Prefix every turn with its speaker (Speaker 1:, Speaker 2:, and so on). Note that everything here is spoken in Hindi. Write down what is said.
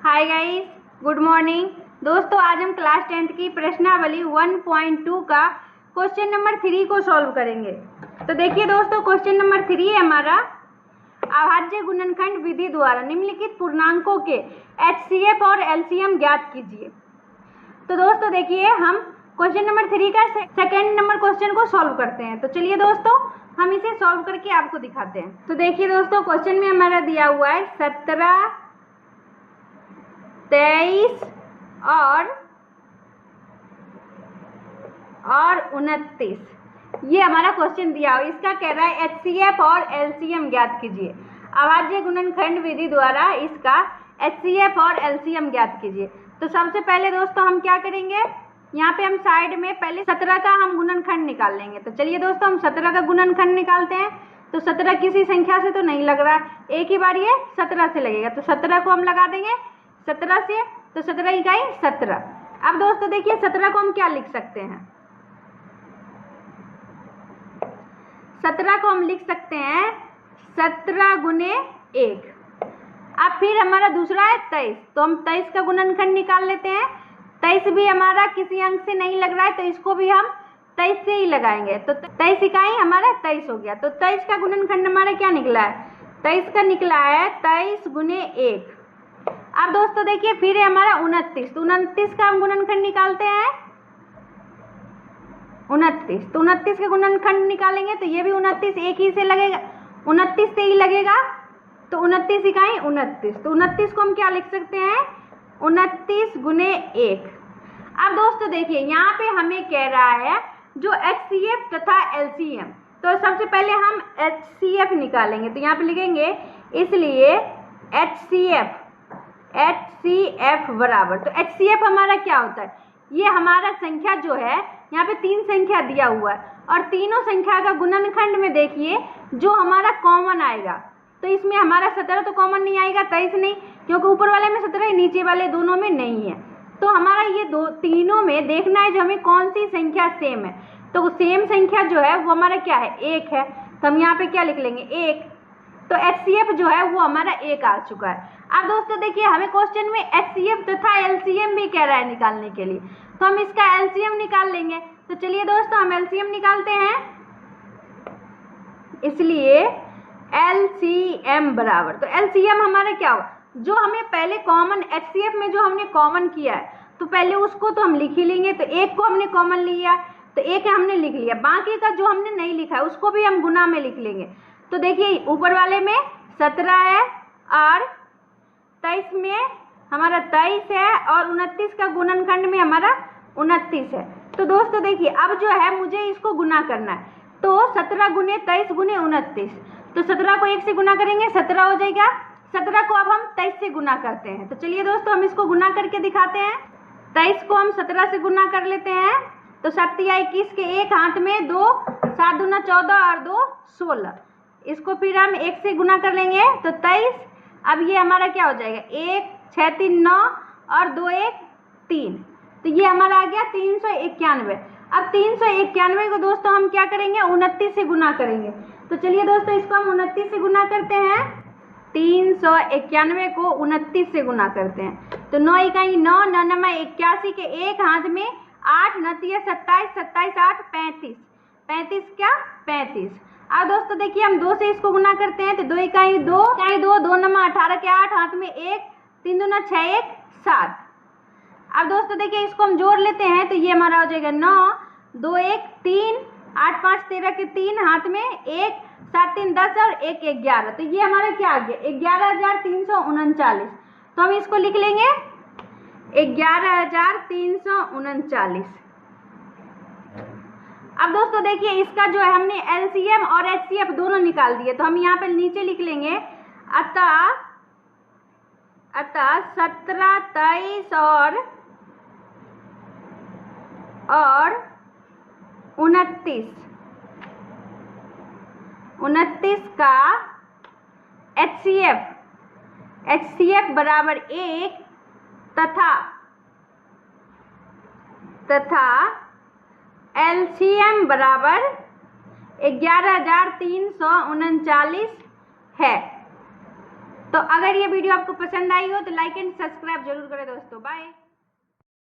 Speaker 1: Hi guys, good morning. दोस्तों, आज हम क्लास 10th की प्रश्नावली 1.2 का क्वेश्चन नंबर 3 को सॉल्व करेंगे। तो देखिए दोस्तों, क्वेश्चन नंबर 3 है हमारा, अभाज्य गुणनखंड विधि द्वारा निम्नलिखित पूर्णांकों के HCF और LCM ज्ञात कीजिए। तो दोस्तों देखिए, हम क्वेश्चन नंबर 3 का सेकेंड नंबर क्वेश्चन को सॉल्व करते हैं। तो चलिए दोस्तों, हम इसे सॉल्व करके आपको दिखाते हैं। तो देखिए दोस्तों, क्वेश्चन में हमारा दिया हुआ है 17, 23 और 29। ये हमारा क्वेश्चन दिया हुआ, इसका कह रहा है HCF और LCM ज्ञात कीजिए। अभाज्य गुणनखंड विधि द्वारा इसका HCF और LCM ज्ञात कीजिए। तो सबसे पहले दोस्तों हम क्या करेंगे, यहाँ पे हम साइड में पहले 17 का हम गुणनखंड निकाल लेंगे। तो चलिए दोस्तों, हम 17 का गुणनखंड निकालते हैं। तो 17 किसी संख्या से तो नहीं लग रहा, एक ही बार ये 17 से लगेगा। तो 17 को हम लगा देंगे 17 से, तो 17 इकाई 17। अब दोस्तों देखिए, 17 को हम क्या लिख सकते हैं, 17 को हम लिख सकते हैं 17 गुने 1। अब फिर हमारा दूसरा है 23, तो हम 23 का गुणनखंड निकाल लेते हैं। 23 भी हमारा किसी अंक से नहीं लग रहा है, तो इसको भी हम 23 से ही लगाएंगे। तो 23 इकाई हमारा 23 हो गया। तो 23 का गुणनखंड हमारा क्या निकला है, 23 का निकला है 23 गुने 1। अब दोस्तों देखिए, फिर है हमारा 29, तो 29 का हम गुणनखंड निकालते हैं 29। तो 29 का गुणनखंड निकालेंगे तो ये भी 29 एक ही से लगेगा, 29 से ही लगेगा। तो 29 इकाई 29, तो 29 को हम क्या लिख सकते हैं, 29 गुने 1। अब दोस्तों देखिए, यहाँ पे हमें कह रहा है जो HCF तथा LCM। तो सबसे पहले हम HCF निकालेंगे। तो यहाँ पे लिखेंगे, इसलिए HCF बराबर, तो HCF हमारा क्या होता है, ये हमारा संख्या जो है, यहाँ पे 3 संख्या दिया हुआ है और तीनों संख्या का गुणनखंड में देखिए जो हमारा कॉमन आएगा। तो इसमें हमारा 17 तो कॉमन नहीं आएगा, 23 नहीं, क्योंकि ऊपर वाले में 17 है, नीचे वाले दोनों में नहीं है। तो हमारा ये तीनों में देखना है जो हमें कौन सी संख्या सेम है। तो सेम संख्या जो है वो हमारा क्या है, 1 है। तो हम यहाँ पे क्या लिख लेंगे, 1। तो HCF जो है वो हमारा 1 आ चुका है। अब दोस्तों देखिए, हमें क्वेश्चन में HCF तथा LCM भी कह रहा है निकालने के लिए, तो हम इसका LCM निकाल लेंगे। तो चलिए दोस्तों, हम LCM निकालते हैं। इसलिए LCM बराबर, तो LCM हमारा क्या होगा, जो हमें पहले कॉमन HCF में जो हमने कॉमन किया है, तो पहले उसको तो हम लिख ही लेंगे। तो 1 को हमने कॉमन लिया, तो 1 हमने लिख लिया। बाकी का जो हमने नहीं लिखा है उसको भी हम गुना में लिख लेंगे। तो देखिए, ऊपर वाले में 17 है और 23 में हमारा 23 है और 29 का गुणनखंड में हमारा 29 है। तो दोस्तों देखिए, अब जो है मुझे इसको गुना करना है। तो 17 गुने 23 गुने 29, तो 17 को 1 से गुना करेंगे 17 हो जाएगा। 17 को अब हम 23 से गुना करते हैं। तो चलिए दोस्तों, हम इसको गुना करके दिखाते हैं। 23 को हम 17 से गुना कर लेते हैं। तो 7 या 21 के एक हाथ में 2, 7 दूना 14 और 2 16। इसको फिर हम 1 से गुना कर लेंगे तो 23। अब ये हमारा क्या हो जाएगा, 1 6 3 9 और 2 1 3। तो ये हमारा आ गया 391। अब 391 को दोस्तों हम क्या करेंगे, 29 से गुना करेंगे। तो चलिए दोस्तों, इसको हम 29 से गुना करते हैं। 391 को 29 से गुना करते हैं। तो 9 इकाई 9, 9 9 81 के एक हाथ में 8, 9 27, 27 8 35, 35 क्या 35। अब दोस्तों देखिए, हम 2 से इसको गुना करते हैं। तो 2 इकाई 2, 2 9 18 के 8 हाथ में 1, 3 दूना 6 1 7। अब दोस्तों देखिए, इसको हम जोड़ लेते हैं। तो ये हमारा हो जाएगा 9, 2 1 3, 8 5 13 के 3 हाथ में 1, 7 3 10 और 1 11। तो ये हमारा क्या आ गया, 11,339। तो हम इसको लिख लेंगे 11,339। अब दोस्तों देखिए, इसका जो है हमने LCM और HCF दोनों निकाल दिए। तो हम यहाँ पे नीचे लिख लेंगे, अतः 17 23 और 29 का HCF बराबर 1 तथा LCM बराबर 11,339 है। तो अगर ये वीडियो आपको पसंद आई हो तो लाइक एंड सब्सक्राइब जरूर करें दोस्तों। बाय।